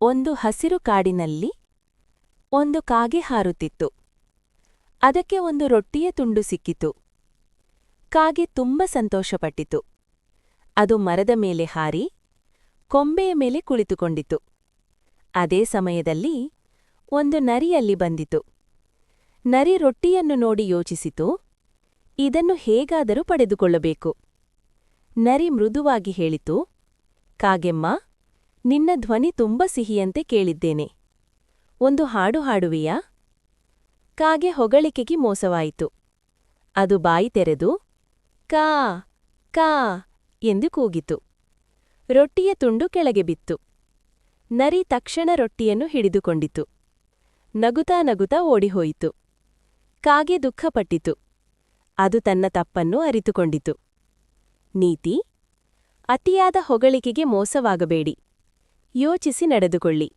ಒಂದು ಹಸಿರು ಕಾಡಿನಲ್ಲಿ ಒಂದು ಕಾಗೆ ಹಾರುತ್ತಿತ್ತು. ಅದಕ್ಕೆ ಒಂದು ರೊಟ್ಟಿಯ ತುಂಡು ಸಿಕ್ಕಿತು. ಕಾಗೆ ತುಂಬ ಸಂತೋಷಪಟ್ಟಿತು. ಅದು ಮರದ ಮೇಲೆ ಹಾರಿ ಕೊಂಬೆಯ ಮೇಲೆ ಕುಳಿತುಕೊಂಡಿತು. ಅದೇ ಸಮಯದಲ್ಲಿ ಒಂದು ನರಿ ಅಲ್ಲಿ ಬಂದಿತು. ನರಿ ರೊಟ್ಟಿಯನ್ನು ನೋಡಿ ಯೋಚಿಸಿತು, ಇದನ್ನು ಹೇಗಾದರೂ ಪಡೆದುಕೊಳ್ಳಬೇಕು. ನರಿ ಮೃದುವಾಗಿ ಹೇಳಿತು, ಕಾಗೆಮ್ಮ, ನಿನ್ನ ಧ್ವನಿ ತುಂಬ ಸಿಹಿಯಂತೆ ಕೇಳಿದ್ದೇನೆ. ಒಂದು ಹಾಡು ಹಾಡುವಿಯಾ? ಕಾಗೆ ಹೊಗಳಿಕೆಗೆ ಮೋಸವಾಯಿತು. ಅದು ಬಾಯಿ ತೆರೆದು ಕಾ ಕಾ ಎಂದು ಕೂಗಿತು. ರೊಟ್ಟಿಯ ತುಂಡು ಕೆಳಗೆ ಬಿತ್ತು. ನರಿ ತಕ್ಷಣ ರೊಟ್ಟಿಯನ್ನು ಹಿಡಿದುಕೊಂಡಿತು. ನಗುತ್ತಾ ನಗುತ್ತಾ ಓಡಿಹೋಯಿತು. ಕಾಗೆ ದುಃಖಪಟ್ಟಿತು. ಅದು ತನ್ನ ತಪ್ಪನ್ನು ಅರಿತುಕೊಂಡಿತು. ನೀತಿ: ಅತಿಯಾದ ಹೊಗಳಿಕೆಗೆ ಮೋಸವಾಗಬೇಡಿ. ಯೋಚಿಸಿ ನಡೆದುಕೊಳ್ಳಿ.